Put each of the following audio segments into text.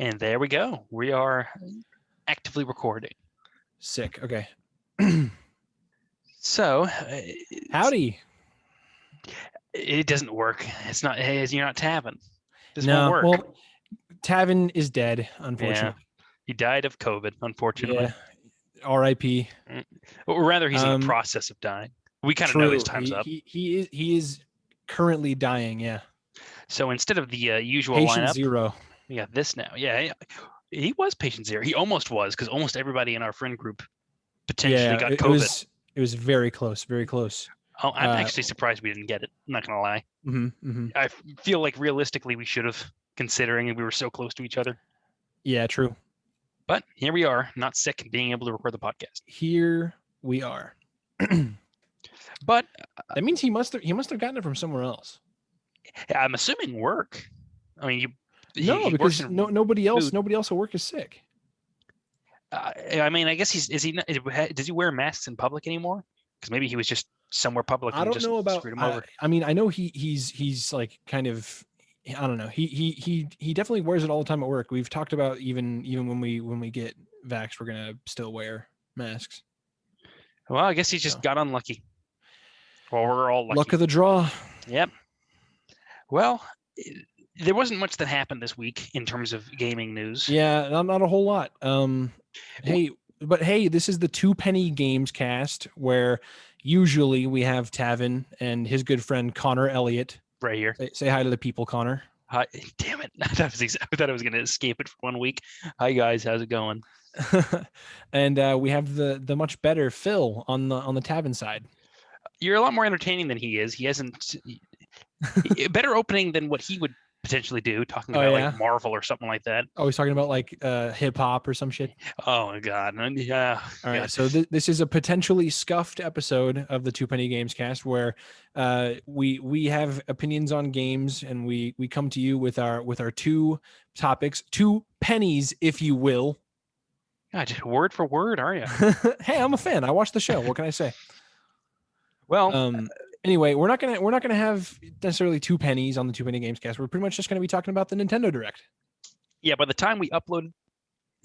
And there we go. We are actively recording. Sick. Okay. So, Howdy. it doesn't work. It's not. Hey, you're not Tavin. This won't No, work. well, Tavin is dead, unfortunately. Yeah, he died of COVID, unfortunately. Yeah. R.I.P. Or rather, he's in the process of dying. We kind of know his True. time's up. He is currently dying. Yeah. So instead of the usual Patient lineup, zero. we got this now. Yeah, he was patient zero. He almost was, because almost everybody in our friend group potentially got COVID. It was very close. Very close. Oh, I'm actually surprised we didn't get it. I'm not gonna lie. I feel like realistically we should have, considering we were so close to each other. Yeah, true. But here we are, not sick, being able to record the podcast. Here we are. But that means he must have gotten it from somewhere else. I'm assuming work. I mean, because nobody else at work is sick. I mean, I guess does he wear masks in public anymore? Because maybe he was just somewhere public. I don't know about. I mean, I know he's like kind of. I don't know. He definitely wears it all the time at work. We've talked about even when we get vaxxed, we're gonna still wear masks. Well, I guess he just got unlucky. Well, we're all lucky. Luck of the draw. Yep. Well, there wasn't much that happened this week in terms of gaming news. Yeah, not a whole lot. Hey, this is the Two Penny Gamescast, where usually we have Tavin and his good friend Connor Elliott. Right here. Say hi to the people, Connor. Hi. Damn it. I thought I was going to escape it for 1 week. Hi, guys. How's it going? And we have the much better Phil on the Tavin side. You're a lot more entertaining than he is. He hasn't better opening than what he would potentially do, talking about like Marvel or something like that. Oh, he's talking about like hip hop or some shit. Oh my god. Yeah. All right. So this is a potentially scuffed episode of the Two Penny Gamescast, where we have opinions on games, and we come to you with our two topics, two pennies, if you will. God, just word for word, are you? Hey, I'm a fan. I watched the show. What can I say? Well, anyway, we're not gonna have necessarily two pennies on the Two Penny Gamescast. We're pretty much just gonna be talking about the Nintendo Direct. Yeah, by the time we uploaded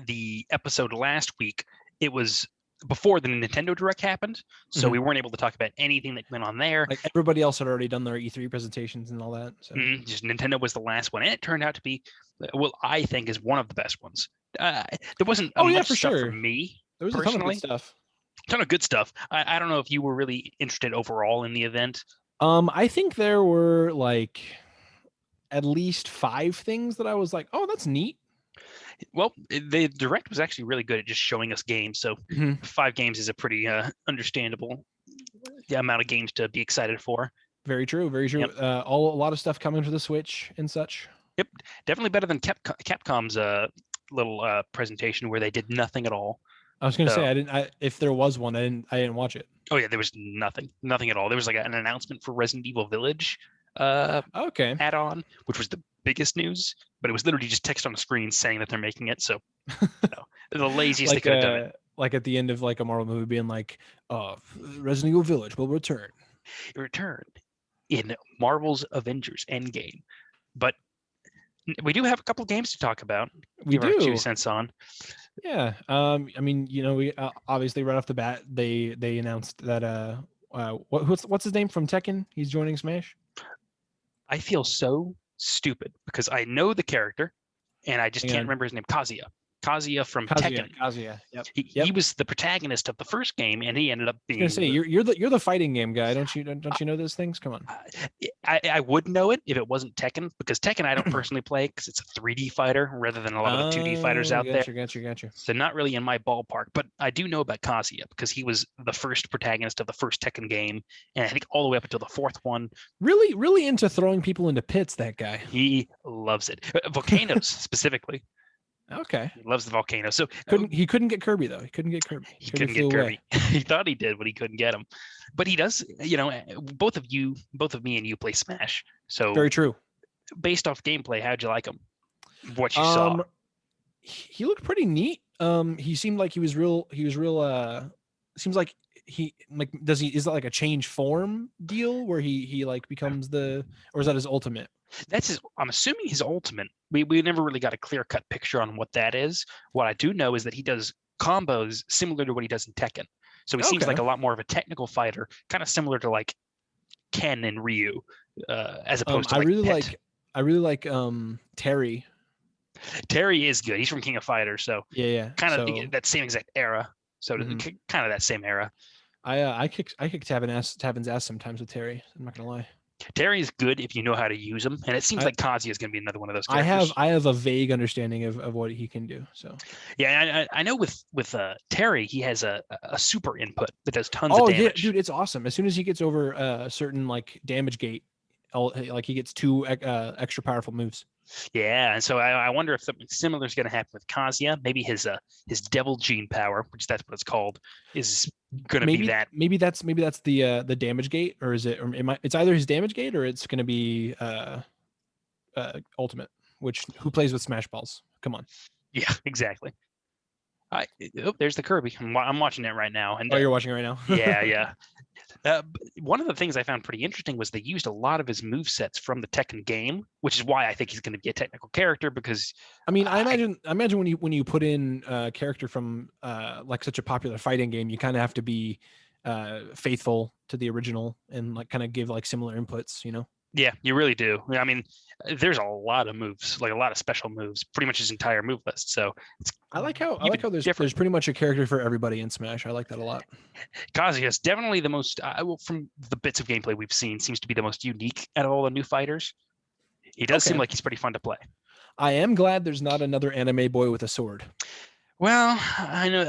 the episode last week, it was before the Nintendo Direct happened, so we weren't able to talk about anything that went on there. Like everybody else had already done their E3 presentations and all that. So. Just Nintendo was the last one, and it turned out to be, well, I think is one of the best ones. There wasn't much stuff for me. There was personally. A ton of good stuff. Ton of good stuff. I don't know if you were really interested overall in the event. I think there were like at least 5 things that I was like, oh, that's neat. Well, the Direct was actually really good at just showing us games. So 5 games is a pretty understandable amount of games to be excited for. Very true. Very true. Yep. A lot of stuff coming to the Switch and such. Yep. Definitely better than Capcom's little presentation where they did nothing at all. I was going to say, if there was one, I didn't watch it. Oh yeah, there was nothing at all. There was like an announcement for Resident Evil Village add-on, which was the biggest news, but it was literally just text on a screen saying that they're making it. So the laziest they could have done it. Like at the end of like a Marvel movie being like, Resident Evil Village will return. It returned in Marvel's Avengers Endgame. But we do have a couple of games to talk about. We do. Our 2 cents on. Yeah. I mean, we obviously right off the bat they announced that what's his name from Tekken? He's joining Smash. I feel so stupid because I know the character and I just can't remember his name. Kazuya from Tekken. Kazuya. Yep. He was the protagonist of the first game, and he ended up being. I was gonna say you're the fighting game guy, don't you know those things? Come on. I would know it if it wasn't Tekken, because Tekken I don't personally play because it's a 3D fighter rather than a lot of the 2D fighters out there. Gotcha. So not really in my ballpark, but I do know about Kazuya because he was the first protagonist of the first Tekken game, and I think all the way up until the 4th one. Really into throwing people into pits. That guy. He loves it. Volcanoes specifically. Okay. He loves the volcano. So he couldn't get Kirby though. He couldn't get Kirby. He couldn't get Kirby. He thought he did, but he couldn't get him. But he does, both of me and you play Smash. So very true. Based off gameplay, how'd you like him? What you saw? He looked pretty neat. He seemed like he was real seems like he like is that like a change form deal where he like becomes or is that his ultimate? That's I'm assuming his ultimate. We never really got a clear cut picture on what that is. What I do know is that he does combos similar to what he does in Tekken. So he seems like a lot more of a technical fighter, kind of similar to like Ken and Ryu, as opposed to I really like Terry. Terry is good. He's from King of Fighters, so yeah. Kind of that same exact era. So kind of that same era. I kick Tavin's ass sometimes with Terry. I'm not gonna lie. Terry is good if you know how to use him, and it seems like Kazuya is going to be another one of those characters. I have a vague understanding of what he can do. So yeah, I know with Terry, he has a super input that does tons of damage. Yeah, dude, it's awesome. As soon as he gets over a certain like damage gate, like he gets 2 extra powerful moves. Yeah, and so I wonder if something similar is going to happen with Kazuya. Maybe his devil gene power, which that's what it's called, is going to be that. Maybe that's the damage gate, or is it? Or it's either his damage gate or it's going to be ultimate. Who plays with Smash Balls? Come on. Yeah, exactly. There's the Kirby. I'm watching it right now. And you're watching it right now. yeah. One of the things I found pretty interesting was they used a lot of his movesets from the Tekken game, which is why I think he's going to be a technical character. Because I mean, I imagine when you put in a character from like such a popular fighting game, you kind of have to be faithful to the original and like kind of give like similar inputs, you know. Yeah, you really do. I mean, there's a lot of moves, like a lot of special moves, pretty much his entire move list. So I like how there's pretty much a character for everybody in Smash. I like that a lot. Kazuya is definitely the most, from the bits of gameplay we've seen, seems to be the most unique out of all the new fighters. He does seem like he's pretty fun to play. I am glad there's not another anime boy with a sword. Well, I know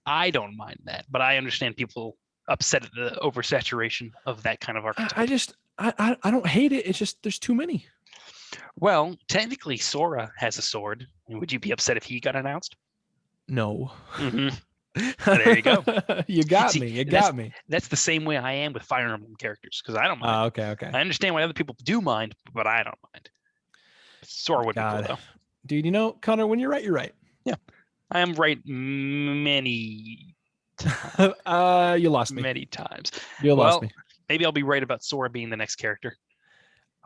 I don't mind that, but I understand people upset at the oversaturation of that kind of archetype. I don't hate it. It's just there's too many. Well, technically, Sora has a sword. Would you be upset if he got announced? No. Mm-hmm. There you go. You got me. You got me. That's the same way I am with Fire Emblem characters because I don't mind. Okay. I understand why other people do mind, but I don't mind. Sora would be cool though. Dude, Connor, when you're right, you're right. Yeah, I am right many. You lost me many times. You lost me. Maybe I'll be right about Sora being the next character.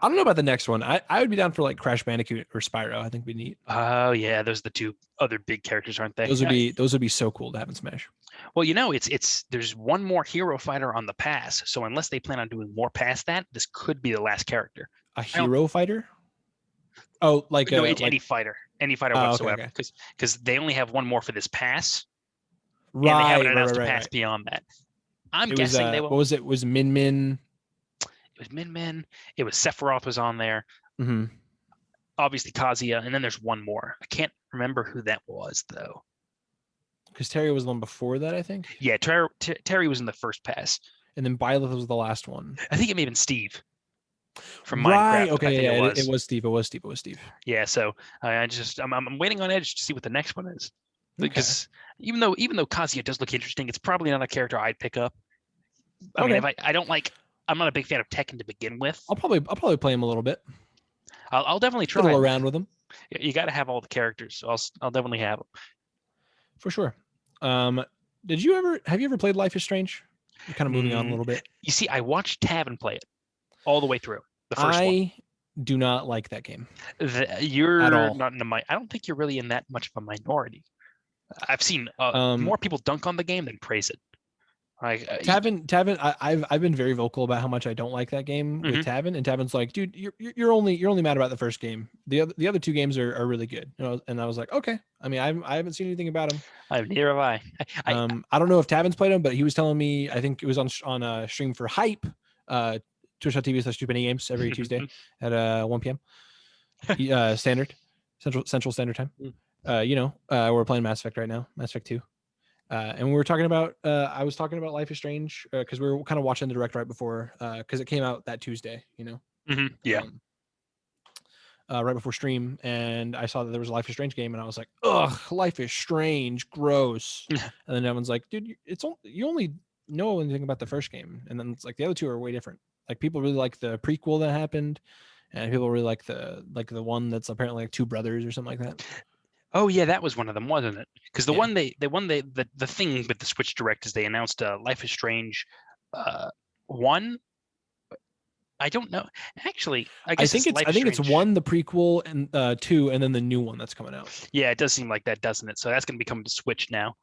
I don't know about the next one. I would be down for like Crash Bandicoot or Spyro. I think we need. Oh yeah, those are the 2 other big characters, aren't they? Those would be so cool to have in Smash. Well, it's there's one more hero fighter on the pass, so unless they plan on doing more past that, this could be the last character. A hero fighter? Oh, like any fighter whatsoever, because they only have one more for this pass. Right, and they haven't announced a pass beyond that. I'm guessing they will. What was it? Was Min Min? It was Min Min. It was Sephiroth was on there. Mm-hmm. Obviously Kazuya, and then there's one more. I can't remember who that was though. Because Terry was the one before that, I think. Yeah, Terry was in the first pass, and then Byleth was the last one. I think it may have been Steve from Minecraft. Okay, yeah, it was Steve. It was Steve. Yeah, so I'm waiting on edge to see what the next one is. Because even though Kazuya does look interesting, it's probably not a character I'd pick up. I mean, I'm not a big fan of Tekken to begin with. I'll probably play him a little bit. I'll definitely try. Fiddle around with him. You got to have all the characters. So I'll definitely have them. For sure. Have you ever played Life is Strange? You're kind of moving on a little bit. You see, I watched Tavin play it all the way through. The first one. I do not like that game. You're at all. Not in I don't think you're really in that much of a minority. I've seen more people dunk on the game than praise it. Tavin, I've been very vocal about how much I don't like that game with Tavin, and Tavin's like, dude, you're only mad about the first game. The other 2 games are really good. And I was like, okay. I mean, I haven't seen anything about them. Neither have I. I don't know if Tavin's played them, but he was telling me, I think it was on a stream for Hype, twitch.tv/TwoPennyGames every Tuesday at 1 p.m. Central Standard Time. We're playing Mass Effect right now, Mass Effect 2. And we were talking about, I was talking about Life is Strange because we were kind of watching the direct right before, because it came out that Tuesday, Yeah. Right before stream. And I saw that there was a Life is Strange game and I was like, ugh, Life is Strange, gross. And then everyone's like, dude, you only know anything about the first game. And then it's like the other 2 are way different. Like people really like the prequel that happened. And people really like the one that's apparently like 2 brothers or something like that. Oh yeah, that was one of them, wasn't it? Because the thing with the Switch Direct is they announced Life is Strange, uh, 1. I don't know. Actually, I guess it's Life I is think it's Strange. 1, the prequel, and 2, and then the new one that's coming out. Yeah, it does seem like that, doesn't it? So that's going to be coming to Switch now.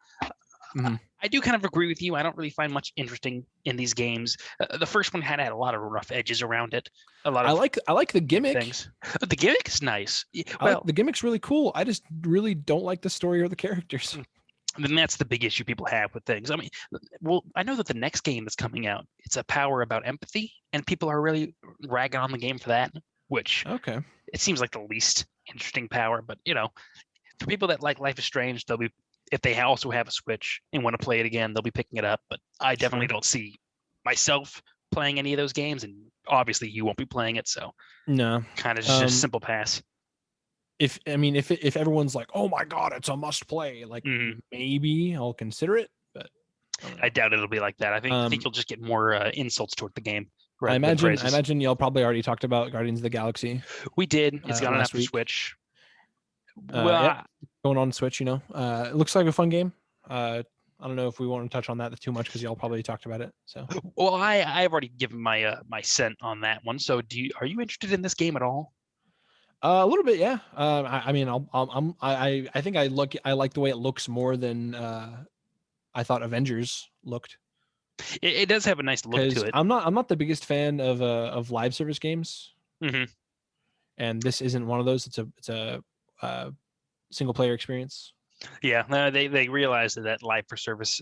Mm-hmm. I do kind of agree with you. I don't really find much interesting in these games. The first one had a lot of rough edges around it. A lot of I like the gimmick. things. But the gimmick is nice. Well, the gimmick's really cool. I just really don't like the story or the characters. Then that's the big issue people have with things. I mean, well, I know that the next game that's coming out, it's a power about empathy, and people are really ragging on the game for that, which okay, it seems like the least interesting power. But for people that like Life is Strange, they'll be, if they also have a Switch and want to play it again, they'll be picking it up. But I definitely don't see myself playing any of those games, and obviously you won't be playing it, so no, kind of just a simple pass. If everyone's like, oh my god, it's a must play, like maybe I'll consider it, but I doubt it'll be like that. I think you'll just get more insults toward the game. I imagine y'all probably already talked about Guardians of the Galaxy. We did. It's gone enough for Switch. Well, going on Switch, it looks like a fun game. I don't know if we want to touch on that too much because y'all probably talked about it. So, well, I've already given my my scent on that one. So, are you interested in this game at all? A little bit, yeah. I mean, I think I like the way it looks more than I thought Avengers looked. It does have a nice look to it. I'm not the biggest fan of live service games, and this isn't one of those. It's a single player experience. Yeah, they realized that live for service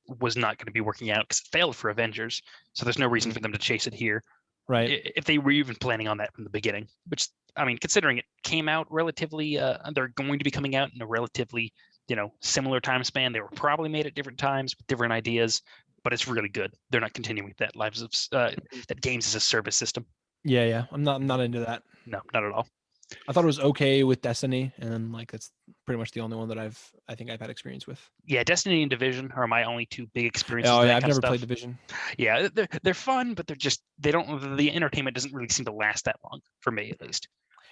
was not going to be working out because it failed for Avengers. So there's no reason for them to chase it here, right? If they were even planning on that from the beginning, which I mean, considering it came out relatively, they're going to be coming out in a relatively similar time span. They were probably made at different times with different ideas, but it's really good. They're not continuing that that games as a service system. Yeah. I'm not into that. No, not at all. I thought it was okay with Destiny, and like that's pretty much the only one that I think I've had experience with. Yeah, Destiny and Division are my only two big experiences. Oh yeah, I've never played Division. Yeah, they're fun, but the entertainment doesn't really seem to last that long for me, at least.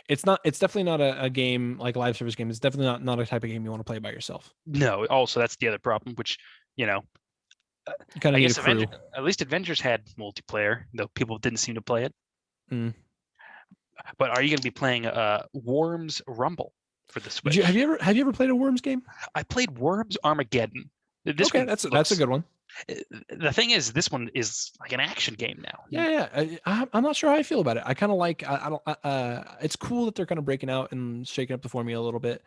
It's definitely not a game like a live service game. It's definitely not a type of game you want to play by yourself. No, also that's the other problem, which kind of I guess at least Avengers had multiplayer, though people didn't seem to play it. But are you going to be playing Worms Rumble for the Switch? Have you ever played a Worms game? I played Worms Armageddon. That's a good one. The thing is, this one is like an action game now. Yeah. I'm not sure how I feel about it. I kind of like. I don't. It's cool that they're kind of breaking out and shaking up the formula a little bit.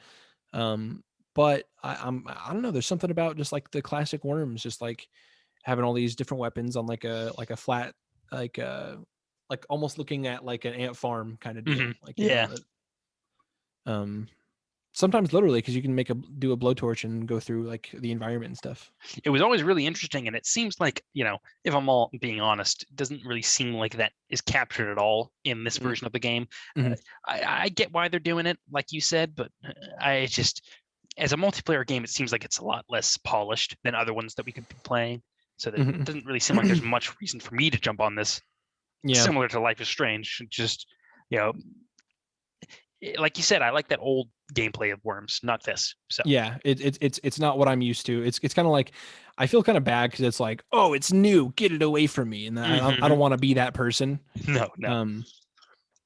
But I don't know. There's something about just like the classic Worms, just like having all these different weapons on like a flat like almost looking at like an ant farm kind of deal. Like sometimes literally because you can do a blowtorch and go through like the environment and stuff. It was always really interesting, and it seems like if I'm all being honest, it doesn't really seem like that is captured at all in this version of the game. I get why they're doing it, like you said, but I just, as a multiplayer game, it seems like it's a lot less polished than other ones that we could be playing. So that it doesn't really seem like there's much reason for me to jump on this. Yeah. Similar to Life is Strange, just like you said, I like that old gameplay of Worms, not this. So yeah, it's not what I'm used to. It's kind of like I feel kind of bad because it's like, oh, it's new, get it away from me, and I don't want to be that person. No.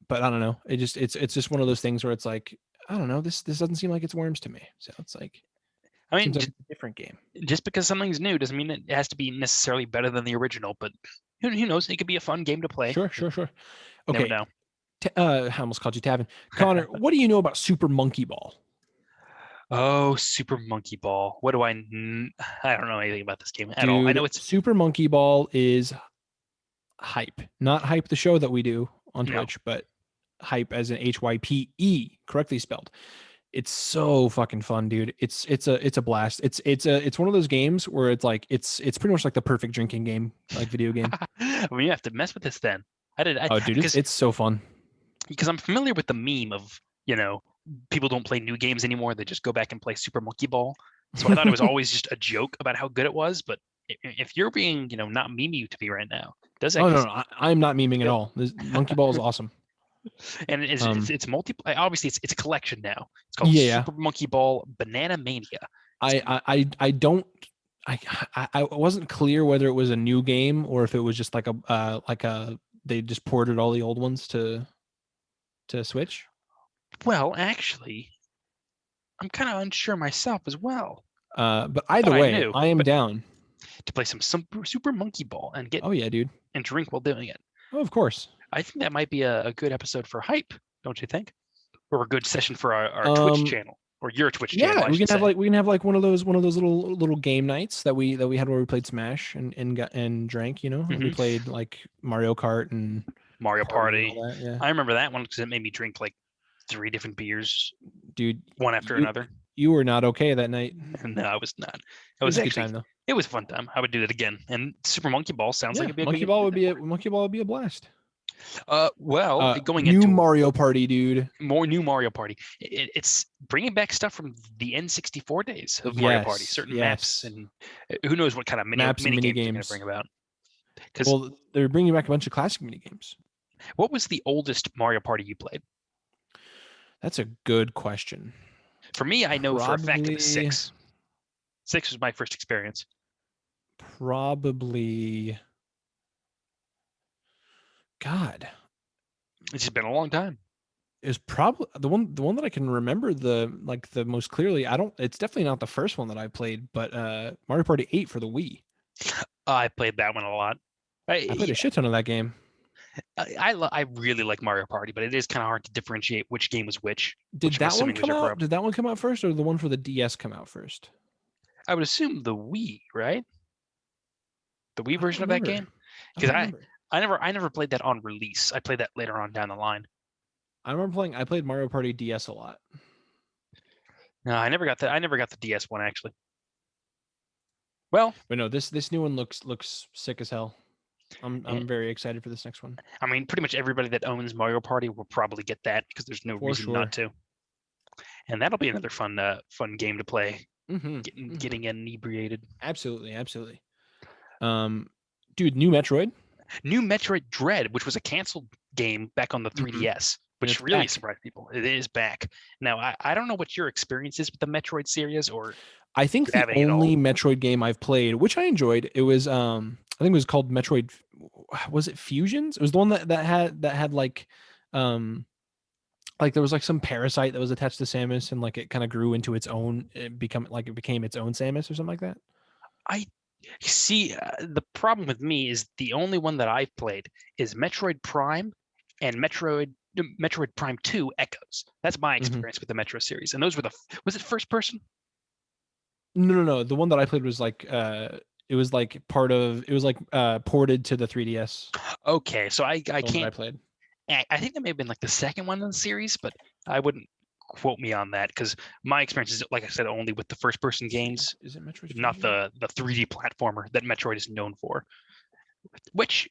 But I don't know. It's just one of those things where it's like, I don't know, this doesn't seem like it's Worms to me. So it's like, I mean, like a different game. Just because something's new doesn't mean it has to be necessarily better than the original, but who knows? It could be a fun game to play. Sure. Okay. Never know. I almost called you Tavin. Connor, what do you know about Super Monkey Ball? Oh, Super Monkey Ball. What do I don't know anything about this game at all. I know it's Super Monkey Ball is hype. Not hype the show that we do on Twitch, but hype as in HYPE, correctly spelled. It's so fucking fun, dude. It's a blast. It's one of those games where it's like it's pretty much like the perfect drinking game, like video game. Well, you have to mess with this then. Dude, it's so fun. Because I'm familiar with the meme of, people don't play new games anymore. They just go back and play Super Monkey Ball. So I thought it was always just a joke about how good it was. But if you're being, not memey to me right now, does that? Oh, no, I'm not memeing at all. This Monkey Ball is awesome. And it's multiplayer. Obviously, it's a collection now. It's called Super Monkey Ball Banana Mania. I don't. I wasn't clear whether it was a new game or if it was just like a they just ported all the old ones to Switch. Well, actually, I'm kind of unsure myself as well. But either way, I am down to play some Super Monkey Ball and get. Oh yeah, dude. And drink while doing it. Oh, of course. I think that might be a good episode for hype, don't you think? Or a good session for our Twitch channel or your Twitch channel. Yeah, we can have like one of those little game nights that we had where we played Smash and drank. You know, mm-hmm. We played like Mario Kart and Mario Party. And all that, yeah. I remember that one because it made me drink like 3 different beers, dude, one after another. You were not okay that night. No, I was not. It was actually a good time though. It was a fun time. I would do that again. And Super Monkey Ball sounds like it'd be a Monkey Ball would be a blast. Going into Mario Party, dude. More new Mario Party. It's bringing back stuff from the N64 days of Mario Party. Certain maps and who knows what kind of mini games they're going to bring about. Well, they're bringing back a bunch of classic mini games. What was the oldest Mario Party you played? That's a good question. For me, I know for a fact it was 6. 6 was my first experience. Probably. God, it's just been a long time. It's probably the one that I can remember the most clearly. It's definitely not the first one that I played, but Mario Party 8 for the Wii. I played that one a lot. I played a shit ton of that game. I really like Mario Party, but it is kind of hard to differentiate which game was which. Did that one come out? Did that one come out first, or the one for the DS come out first? I would assume the Wii, right? The Wii version of that game, because I never played that on release. I played that later on down the line. I played Mario Party DS a lot. No, I never got the DS one actually. Well, but no, this new one looks sick as hell. I'm very excited for this next one. I mean, pretty much everybody that owns Mario Party will probably get that because there's no reason not to. And that'll be another fun game to play. Mm-hmm. Getting inebriated. Absolutely. Dude, new Metroid Dread, which was a canceled game back on the 3DS, which really surprised people. It is back now. I don't know what your experience is with the Metroid series, or I think the only Metroid game I've played, which I enjoyed, it was I think it was called Metroid. Was it Fusions? It was the one that had like there was like some parasite that was attached to Samus, and like it kind of grew into its own. It became its own Samus or something like that. I see. The problem with me is the only one that I've played is Metroid Prime and Metroid Prime 2 Echoes. That's my experience with the Metro series, and those were was it first person? No. The one that I played was like it was like ported to the 3DS. Okay, so I can't. I played. I think that may have been like the second one in the series, but I wouldn't quote me on that because my experience is, like I said, only with the first-person games. Is it Metroid? Not the 3D platformer that Metroid is known for. Which,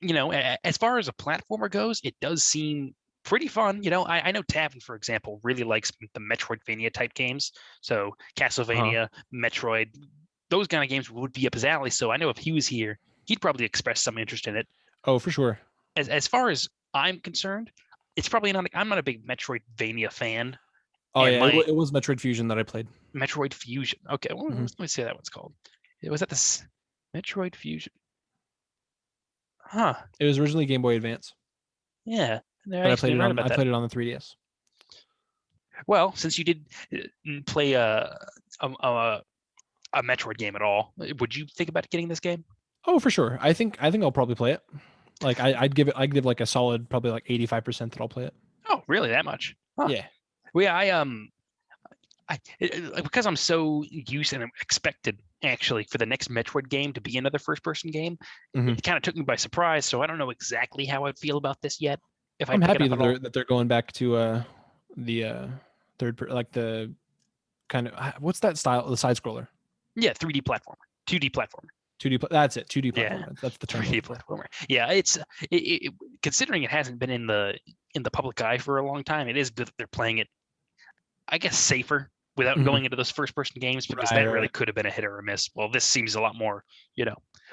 as far as a platformer goes, it does seem pretty fun. I know Tavin, for example, really likes the Metroidvania type games. So Castlevania, Metroid, those kind of games would be up his alley. So I know if he was here, he'd probably express some interest in it. Oh, for sure. As far as I'm concerned, it's probably not. I'm not a big Metroidvania fan. Oh yeah, it was Metroid Fusion that I played. Metroid Fusion. Okay, well, let me see what that one's called. Was that this Metroid Fusion? Huh. It was originally Game Boy Advance. Yeah. But I played it on the 3DS. Well, since you did play a Metroid game at all, would you think about getting this game? Oh, for sure. I think I'll probably play it. Like I'd give like a solid probably like 85% that I'll play it. Oh, really? That much? Huh. Yeah. Well, yeah, because I'm so used and expected actually for the next Metroid game to be another first-person game, it kind of took me by surprise. So I don't know exactly how I feel about this yet. I'm happy that they're going back to the the kind of what's that style, the side scroller? Yeah, 3D platformer, 2D platformer. That's it. 2D platformer. Yeah. That's the term. 3D platformer. Yeah, it's considering it hasn't been in the public eye for a long time. It is good that they're playing it, I guess, safer without going into those first-person games because that really could have been a hit or a miss. Well, this seems a lot more,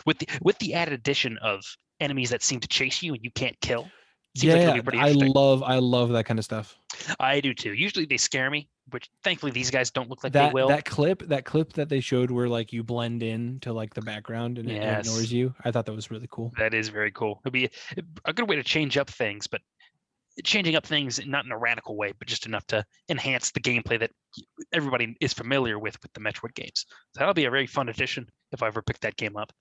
with the added addition of enemies that seem to chase you and you can't kill. Seems like it'll be pretty interesting. I love that kind of stuff. I do too. Usually they scare me, which thankfully these guys don't look like they will. That clip that they showed where like you blend in to like the background and it ignores you. I thought that was really cool. That is very cool. It'll be a good way to change up things, but changing up things not in a radical way, but just enough to enhance the gameplay that everybody is familiar with the Metroid games. So that'll be a very fun addition if I ever pick that game up.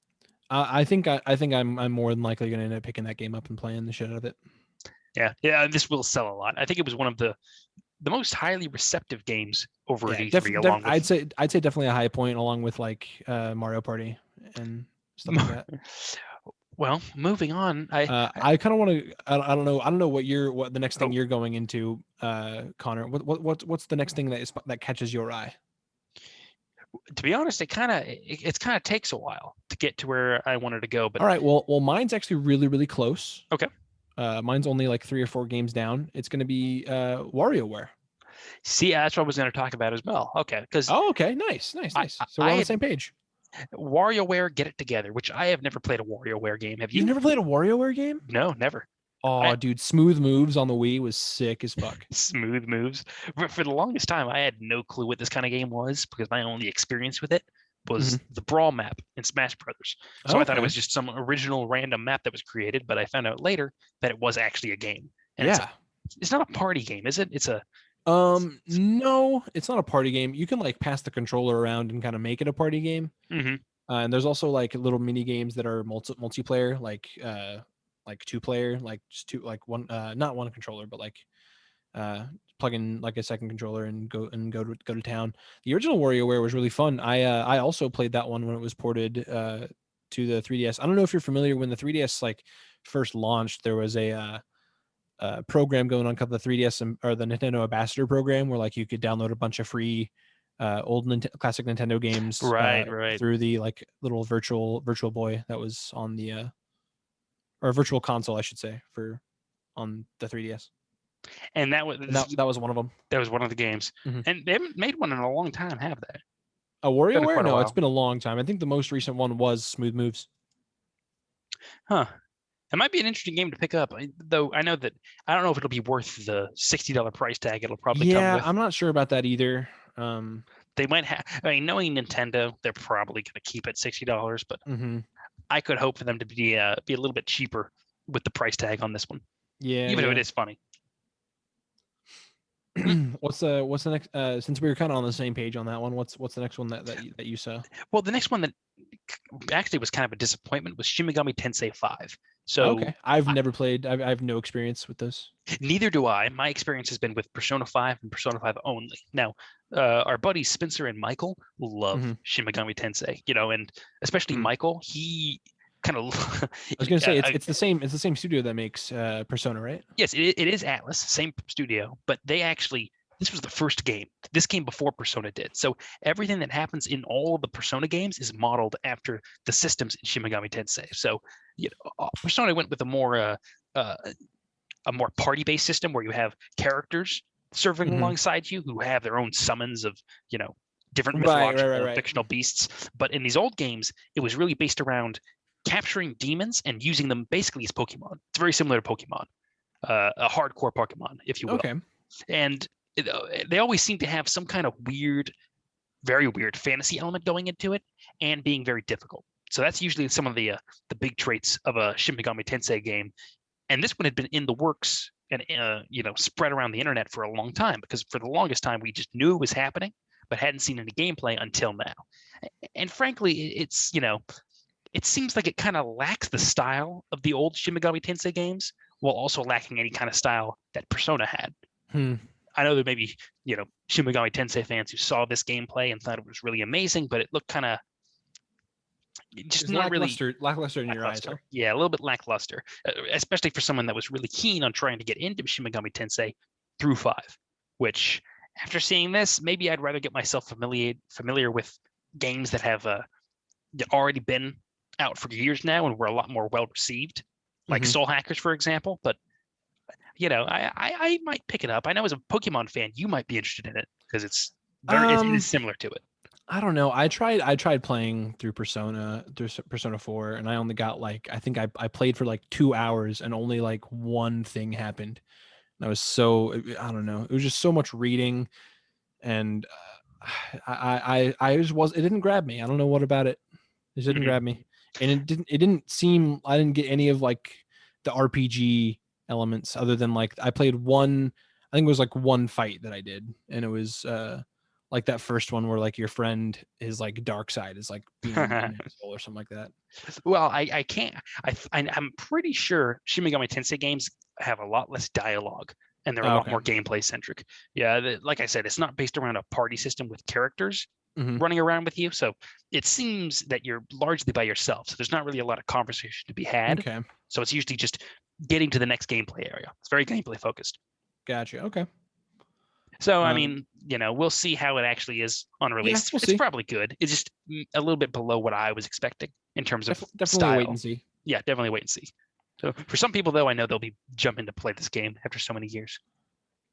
I think I'm more than likely going to end up picking that game up and playing the shit out of it. Yeah. This will sell a lot. I think it was one of the most highly receptive games over at E3. Along with, I'd say definitely a high point, along with like Mario Party and stuff like that. Well, moving on, I kind of want to. I don't know what the next thing you're going into, Connor. What's the next thing that catches your eye? To be honest, it kind of takes a while to get to where I wanted to go. But all right, well, mine's actually really close. Okay. Mine's only like 3 or 4 games down. It's going to be WarioWare. See, that's what I was going to talk about as well. Okay, because okay, nice. So we're on the same page. WarioWare, Get It Together, which I have never played a WarioWare game. Have you? You've never played a WarioWare game? No, never. Oh, dude, Smooth Moves on the Wii was sick as fuck. Smooth Moves. For the longest time, I had no clue what this kind of game was because my only experience with it was the Brawl map in Smash Brothers. So I thought it was just some original random map that was created, but I found out later that it was actually a game. And it's not a party game, is it? It's a no, it's not a party game. You can like pass the controller around and kind of make it a party game. And there's also like little mini games that are multiplayer, like 2-player, like just two, like one, not one controller, but like plug in like a second controller and go to town. The original WarioWare was really fun. I also played that one when it was ported to the 3DS. I don't know if you're familiar, when the 3DS like first launched, there was a program going on called the 3DS or the Nintendo Ambassador program, where like you could download a bunch of free old classic Nintendo games through the like little virtual boy that was on the or a virtual console, I should say, on the 3DS. And that was one of them. That was one of the games. And they haven't made one in a long time, have they? A WarioWare? No, it's been a long time. I think the most recent one was Smooth Moves. Huh. It might be an interesting game to pick up, though. I know that I don't know if it'll be worth the $60 price tag. It'll probably come with. I'm not sure about that either. They might have. I mean, knowing Nintendo, they're probably going to keep it $60, but I could hope for them to be a little bit cheaper with the price tag on this one. Yeah, even though it is funny. What's the next? Since we were kind of on the same page on that one, what's the next one that you saw? Well, the next one that actually was kind of a disappointment was Shin Megami Tensei 5. So I've never played. I have no experience with this. Neither do I. My experience has been with Persona 5 and Persona 5 only. Now, our buddies Spencer and Michael love Shin Megami Tensei. And especially Michael, he kind of. I was gonna say it's the same. It's the same studio that makes Persona, right? Yes, it is Atlas, same studio, but they actually. This was the first game. This came before Persona did. So everything that happens in all of the Persona games is modeled after the systems in Shin Megami Tensei. So, Persona went with a more party-based system where you have characters serving alongside you who have their own summons of, different mythological fictional beasts. But in these old games, it was really based around capturing demons and using them basically as Pokemon. It's very similar to Pokemon, a hardcore Pokemon, if you will. Okay. And they always seem to have some kind of very weird fantasy element going into it and being very difficult. So that's usually some of the big traits of a Shin Megami Tensei game. And this one had been in the works and spread around the internet for a long time, because for the longest time we just knew it was happening but hadn't seen any gameplay until now. And frankly, it's it seems like it kind of lacks the style of the old Shin Megami Tensei games while also lacking any kind of style that Persona had. I know there may be, Shin Megami Tensei fans who saw this gameplay and thought it was really amazing, but it looked kind of just not lackluster in your eyes. Huh? Yeah, a little bit lackluster, especially for someone that was really keen on trying to get into Shin Megami Tensei through 5, which after seeing this, maybe I'd rather get myself familiar with games that have already been out for years now and were a lot more well received, like Soul Hackers, for example. But I might pick it up. I know as a Pokemon fan, you might be interested in it because it is similar to it. I don't know. I tried playing through Persona 4, and I only got like, I think I played for like 2 hours and only like one thing happened. And I was so, I don't know. It was just so much reading, and I just was, it didn't grab me. I don't know what about it. It didn't grab me. And it didn't seem, I didn't get any of like the RPG elements other than like I played one, I think it was like one fight that I did, and it was like that first one where like your friend, his like dark side is like being an asshole or something like that. Well, I can't. I'm pretty sure Shin Megami Tensei games have a lot less dialogue and they're a lot Okay. more gameplay centric. Yeah, like I said, it's not based around a party system with characters running around with you. So it seems that you're largely by yourself. So there's not really a lot of conversation to be had. Okay. So it's usually just getting to the next gameplay area. It's very gameplay focused. Gotcha. Okay. So I mean, we'll see how it actually is on release. Yeah, we'll It's see. probably good. It's just a little bit below what I was expecting in terms of Definitely style. wait and see. Yeah, definitely wait and see. So for some people, though, I know they'll be jumping to play this game after so many years.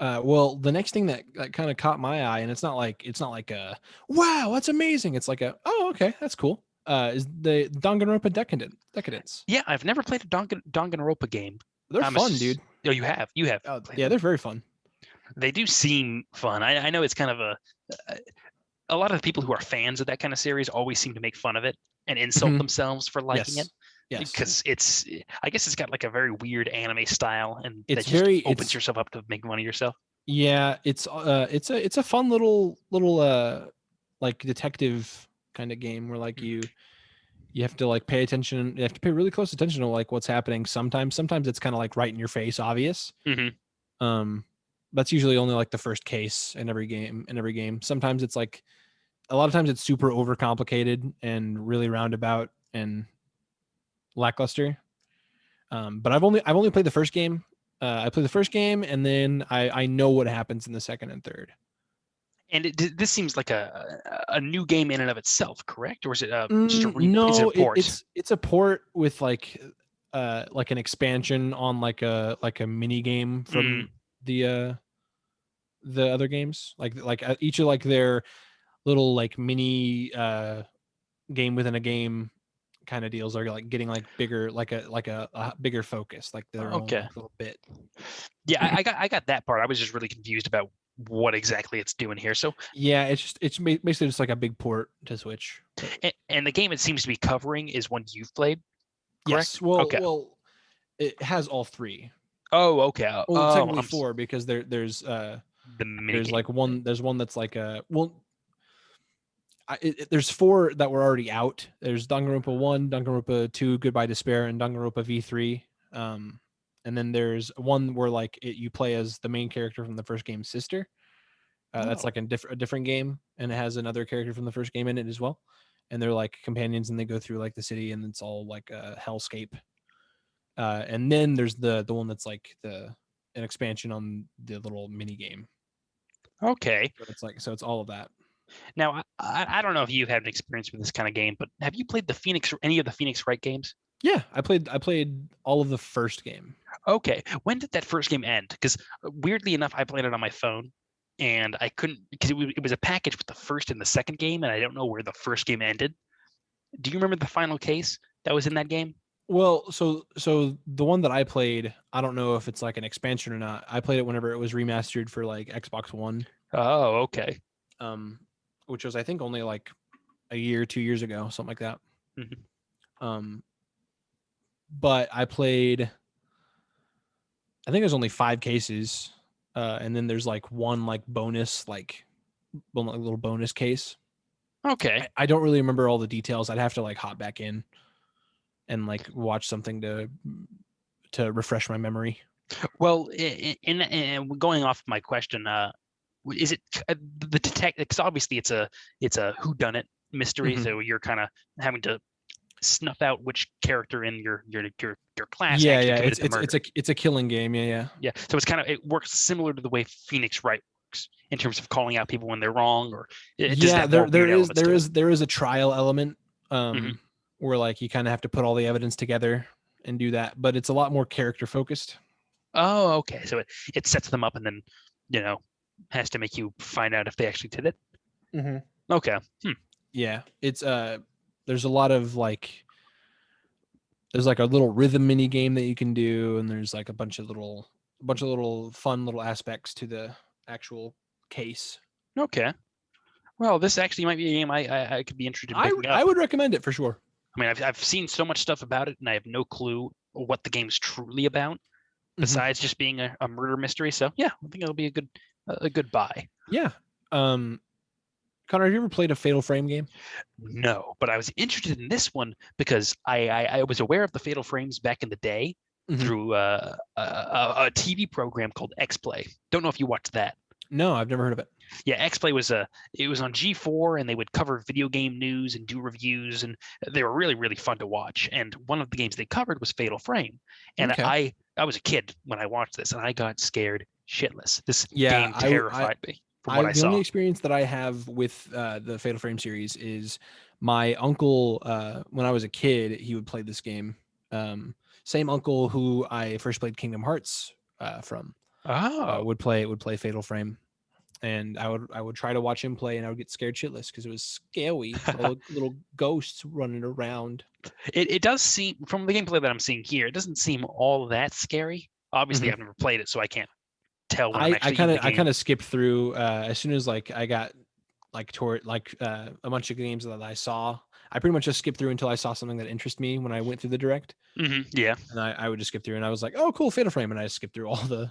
Well, the next thing that kind of caught my eye, and it's not like a wow, that's amazing. It's like a, oh, okay, that's cool. Is the Danganronpa Decadence? Yeah, I've never played a Danganronpa game. They're fun, dude. Oh, you have. You have. Oh, yeah, they're very fun. They do seem fun. I know it's kind of a lot of the people who are fans of that kind of series always seem to make fun of it and insult themselves for liking it. Yes. Because I guess it's got like a very weird anime style, and it's that just opens yourself up to making fun of yourself. Yeah, it's a fun little like detective kind of game where like you have to like pay attention. You have to pay really close attention to like what's happening. Sometimes it's kind of like right in your face, obvious. That's usually only like the first case in every game. Sometimes it's like, a lot of times it's super overcomplicated and really roundabout and lackluster. But I've only played the first game. I played the first game, and then I know what happens in the second and third. And this seems like a new game in and of itself, correct? Or is it just a no? Is it a port? It's a port with like an expansion on like a mini game from the other games. Like each of like their little like mini game within a game kind of deals are like getting like bigger, like a bigger focus, like their own like, little bit. Yeah, I got that part. I was just really confused about what exactly it's doing here. So yeah, it's basically just like a big port to Switch. And the game it seems to be covering is one you've played, correct? Yes. Well, it has all three. Oh, okay. Well, technically four, because there's like one. There's one that's like there's four that were already out. There's Danganronpa 1, Danganronpa 2, Goodbye Despair, and Danganronpa V3. And then there's one where like you play as the main character from the first game's sister. That's like a different game, and it has another character from the first game in it as well. And they're like companions, and they go through like the city, and it's all like a hellscape. And then there's the one that's like an expansion on the little mini game. Okay. So it's all of that. Now, I don't know if you've had an experience with this kind of game, but have you played any of the Phoenix Wright games? Yeah, I played all of the first game. Okay. When did that first game end? Because weirdly enough, I played it on my phone, and I couldn't, because it was a package with the first and the second game, and I don't know where the first game ended. Do you remember the final case that was in that game? Well, so the one that I played, I don't know if it's like an expansion or not. I played it whenever it was remastered for like Xbox One. Oh, okay. Which was I think only like a year, 2 years ago, something like that. But I played, I think there's only 5 cases, and then there's like one like bonus, like a little bonus case. Okay. I don't really remember all the details. I'd have to like hop back in and like watch something to refresh my memory. Well, in going off my question, is it the detect? Because obviously it's a whodunit mystery, so you're kind of having to snuff out which character in your class. Yeah, it's a killing game. Yeah. So it works similar to the way Phoenix Wright works in terms of calling out people when they're wrong, or there is a trial element where like you kind of have to put all the evidence together and do that, but it's a lot more character focused. Oh, okay. So it sets them up and then has to make you find out if they actually did it. Okay. Yeah, it's there's a lot of like there's like a little rhythm mini game that you can do, and there's like a bunch of little fun little aspects to the actual case. Okay. Well, this actually might be a game I could be interested in picking up. I would recommend it for sure. I mean, I've seen so much stuff about it, and I have no clue what the game's truly about, besides just being a murder mystery. So yeah, I think it'll be a good buy. Yeah. Connor, have you ever played a Fatal Frame game? No, but I was interested in this one because I was aware of the Fatal Frames back in the day through a TV program called X-Play. Don't know if you watched that. No, I've never heard of it. Yeah, X-Play was it was on G4, and they would cover video game news and do reviews, and they were really, really fun to watch. And one of the games they covered was Fatal Frame. And I was a kid when I watched this, and I got scared shitless. This game terrified me from what I saw. The only experience that I have with the Fatal Frame series is my uncle, when I was a kid, he would play this game. Same uncle who I first played Kingdom Hearts from. Would play Fatal Frame, and I would try to watch him play, and I would get scared shitless because it was scary. little ghosts running around. It does seem, from the gameplay that I'm seeing here, it doesn't seem all that scary. Obviously, I've never played it, so I can't tell when I'm actually I kind of skipped through as soon as like I got like toward like a bunch of games that I saw. I pretty much just skipped through until I saw something that interested me when I went through the direct. Yeah. And I would just skip through, and I was like, oh, cool, Fatal Frame. And I skipped through all the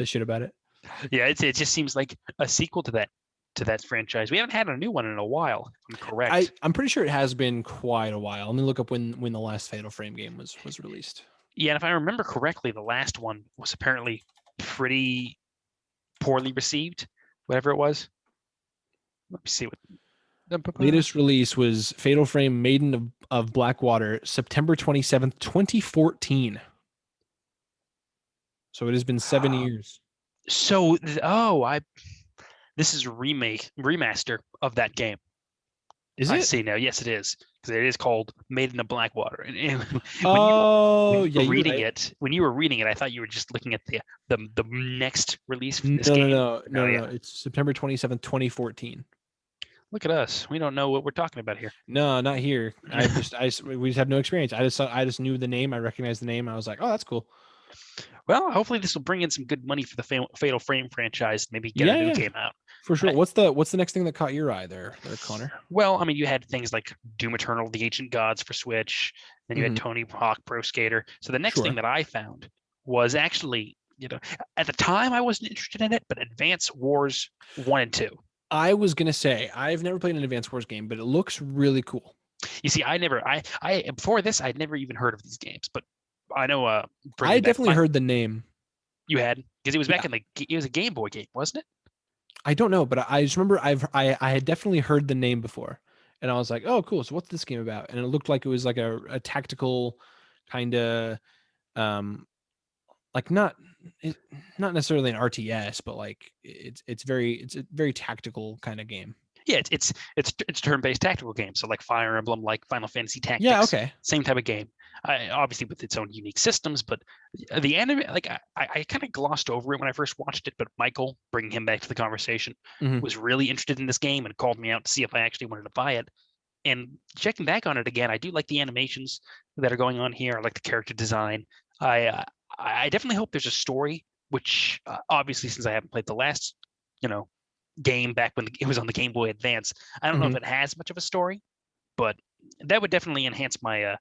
shit about it. Yeah, it just seems like a sequel to that franchise. We haven't had a new one in a while, if I'm correct. I'm pretty sure it has been quite a while. Let me look up when the last Fatal Frame game was released. Yeah, and if I remember correctly, the last one was apparently pretty poorly received, whatever it was. Let me see what latest release was Fatal Frame Maiden of Blackwater, September 27th, 2014. So it has been 7 years. So this is a remaster of that game. Is it? I see now. Yes, it is, because it is called Maiden of Blackwater. And when you were reading it, I thought you were just looking at the next release for this game. No. It's September 27th, 2014. Look at us. We don't know what we're talking about here. No, not here. we just have no experience. I just knew the name. I recognized the name. I was like, oh, that's cool. Well, hopefully this will bring in some good money for the Fatal Frame franchise. Maybe get a new game out. For sure. What's the next thing that caught your eye there, Connor? Well, I mean, you had things like Doom Eternal: The Ancient Gods for Switch. Then you had Tony Hawk Pro Skater. So the next thing that I found was actually, at the time I wasn't interested in it, but Advance Wars 1 and 2. I was gonna say I've never played an Advance Wars game, but it looks really cool. You see, I before this I'd never even heard of these games, but I know. I definitely heard the name. You had, because it was back in it was a Game Boy game, wasn't it? I don't know, but I just remember I had definitely heard the name before, and I was like, oh, cool. So what's this game about? And it looked like it was like a tactical kind of, like not necessarily an RTS, but like it's a very tactical kind of game. Yeah, it's a turn-based tactical game. So like Fire Emblem, like Final Fantasy Tactics. Yeah, okay. Same type of game. Obviously with its own unique systems, but the anime, like I kind of glossed over it when I first watched it. But Michael, bringing him back to the conversation, was really interested in this game and called me out to see if I actually wanted to buy it. And checking back on it again, I do like the animations that are going on here. I like the character design. I definitely hope there's a story, which obviously, since I haven't played the last, game back when it was on the Game Boy Advance, I don't know if it has much of a story, but that would definitely enhance my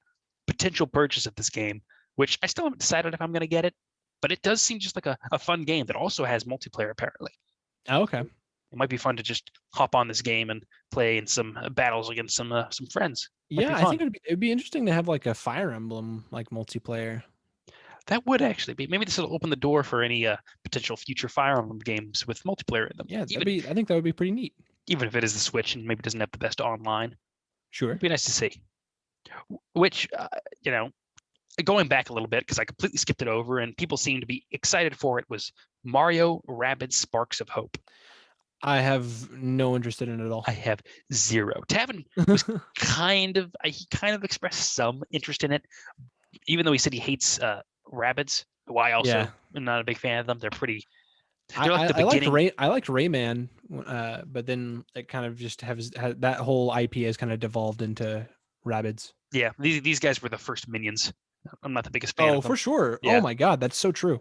potential purchase of this game, which I still haven't decided if I'm going to get it, but it does seem just like a fun game that also has multiplayer, apparently. Oh, okay. It might be fun to just hop on this game and play in some battles against some friends. Yeah, I think it'd be interesting to have like a Fire Emblem like multiplayer. That would actually be. Maybe this will open the door for any potential future Fire Emblem games with multiplayer in them. Yeah, I think that would be pretty neat. Even if it is the Switch and maybe doesn't have the best online. Sure. It'd be nice to see. Which, going back a little bit, because I completely skipped it over and people seem to be excited for it, was Mario Rabbids Sparks of Hope. I have no interest in it at all. I have zero. Tavin was he kind of expressed some interest in it, even though he said he hates Rabbids, who I also am not a big fan of them. They're pretty They're like the beginning. I liked Rayman, but then it kind of just has that whole IP has kind of devolved into Rabbids. Yeah, these guys were the first Minions. I'm not the biggest fan of them. Oh, for sure. Yeah. Oh my God, that's so true.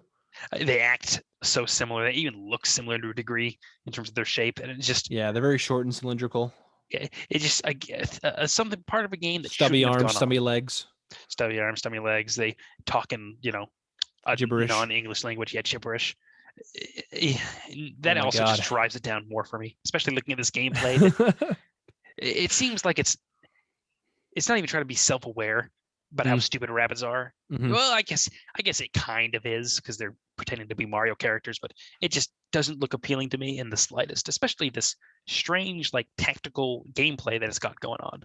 They act so similar. They even look similar to a degree in terms of their shape, and it's just they're very short and cylindrical. It just I guess something part of a game that stubby arms, stubby on. legs, stubby arms, stubby legs. They talk in a gibberish, non-English language. Yeah, gibberish. That also just drives it down more for me, especially looking at this gameplay. It seems like it's not even trying to be self-aware about how stupid Rabbids are. Mm-hmm. Well, I guess it kind of is because they're pretending to be Mario characters, but it just doesn't look appealing to me in the slightest, especially this strange like tactical gameplay that it's got going on.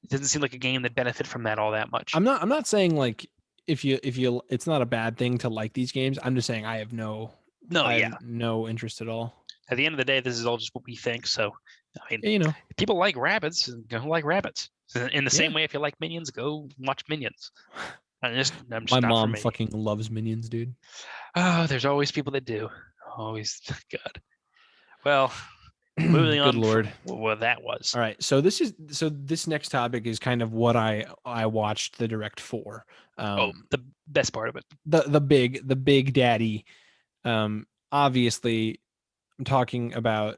It doesn't seem like a game that benefit from that all that much. I'm not saying like if you it's not a bad thing to like these games. I'm just saying I have no interest at all. At the end of the day, this is all just what we think. So, I mean, if people like Rabbids, go like Rabbids. In the same way, if you like Minions, go watch Minions. My mom fucking loves Minions, dude. Oh, there's always people that do. Always. God. Well, moving on. Good Lord. What that was. All right. So this next topic is kind of what I watched the direct for. The best part of it. The big daddy. Obviously, I'm talking about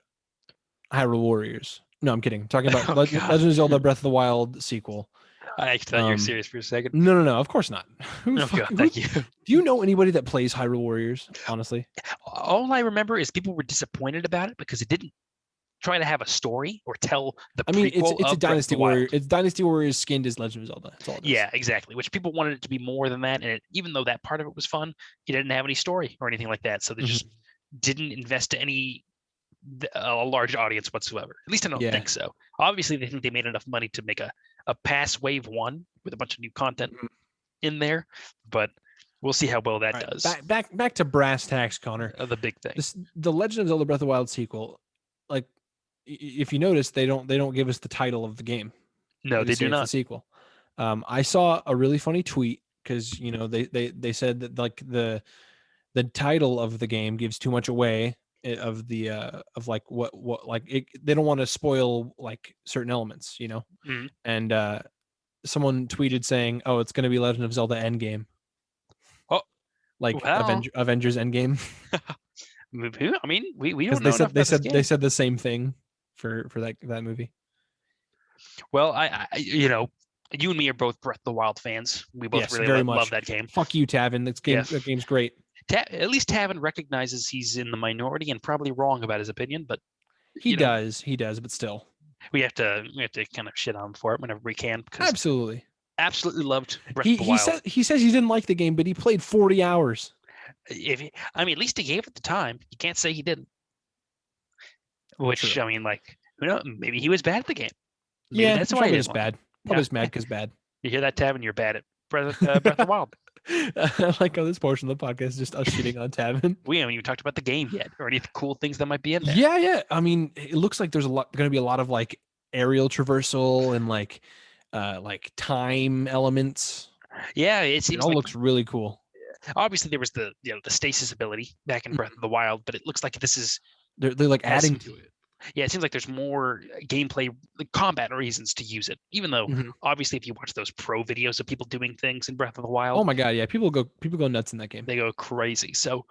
Hyrule Warriors. No, I'm kidding. I'm talking about Legend of Zelda Breath of the Wild sequel. I actually thought you were serious for a second. No, of course not. Thank you. Do you know anybody that plays Hyrule Warriors, honestly? All I remember is people were disappointed about it because it didn't try to have a story or tell the prequel it's a Dynasty Warrior. It's Dynasty Warriors skinned as Legend of Zelda. That's all it is. Yeah, exactly. Which people wanted it to be more than that. And even though that part of it was fun, it didn't have any story or anything like that. So they just didn't invest a large audience whatsoever. At least I don't think so. Obviously, they think they made enough money to make a pass wave 1 with a bunch of new content in there, but we'll see how well that does. Back to brass tacks, Connor. The big thing. The Legend of Zelda Breath of the Wild sequel, like if you notice, they don't give us the title of the game. No, they do not. The sequel. I saw a really funny tweet because they said that like the title of the game gives too much away of the of like what like it, they don't want to spoil like certain elements, and someone tweeted saying, "Oh, it's going to be Legend of Zelda Endgame." Oh, like Avengers Endgame. I mean, we don't know. They said the same thing for that movie. Well, I you and me are both Breath of the Wild fans. We both really love that game. Fuck you, Tavin. That game's great. At least Tavin recognizes he's in the minority and probably wrong about his opinion, but he does, but still, we have to kind of shit on him for it whenever we can. Because absolutely loved Breath of the Wild. He says he didn't like the game, but he played 40 hours. At least he gave it the time. You can't say he didn't. Which, I mean, like, who knows? Maybe he was bad at the game. Maybe that's why he was bad. Probably just mad because bad. You hear that, Tavin? You're bad at Breath of the Wild. I like how this portion of the podcast is just us shitting on Tavin. We haven't even talked about the game yet, or any cool things that might be in there. Yeah. I mean, it looks like there's going to be a lot of like aerial traversal and like time elements. Yeah, it all looks really cool. Obviously, there was the stasis ability back in Breath of the Wild, but it looks like this is they're like adding to it. Yeah, it seems like there's more gameplay, combat reasons to use it. Even though, obviously, if you watch those pro videos of people doing things in Breath of the Wild, oh my god, yeah, people go nuts in that game. They go crazy. So,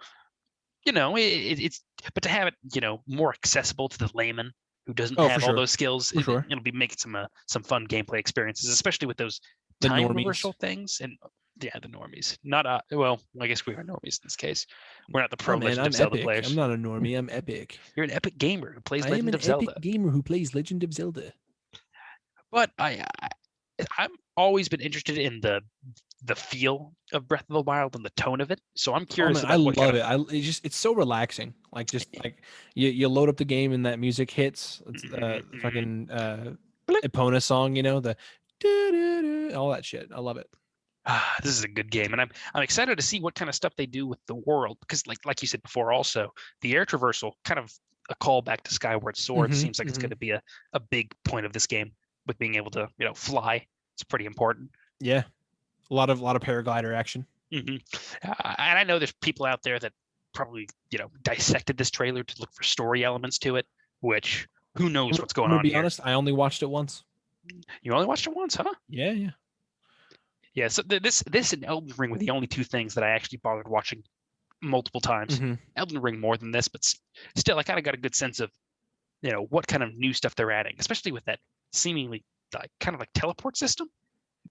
it's but to have it, more accessible to the layman who doesn't have all those skills, it'll be making some fun gameplay experiences, especially with those time reversal things and. Yeah, the normies. Not well, I guess we are normies in this case. We're not the pro Legend of Zelda players. I'm not a normie. I'm epic. You're an epic gamer who plays Legend of Zelda. I'm an epic gamer who plays Legend of Zelda. But I've always been interested in the feel of Breath of the Wild and the tone of it. So I'm curious. I love it. It's so relaxing. Like like you load up the game and that music hits. It's fucking Epona song. The all that shit. I love it. This is a good game, and I'm excited to see what kind of stuff they do with the world because, like you said before, also the air traversal, kind of a callback to Skyward Sword. Seems like it's going to be a big point of this game with being able to fly. It's pretty important. Yeah, a lot of paraglider action. And I know there's people out there that probably dissected this trailer to look for story elements to it, which who knows what's going on. I'm on gonna be here. honest, I only watched it once. You only watched it once, huh? Yeah. Yeah. So this and Elden Ring were the only two things that I actually bothered watching multiple times. Elden Ring more than this, but still, I kind of got a good sense of what kind of new stuff they're adding, especially with that seemingly kind of like teleport system.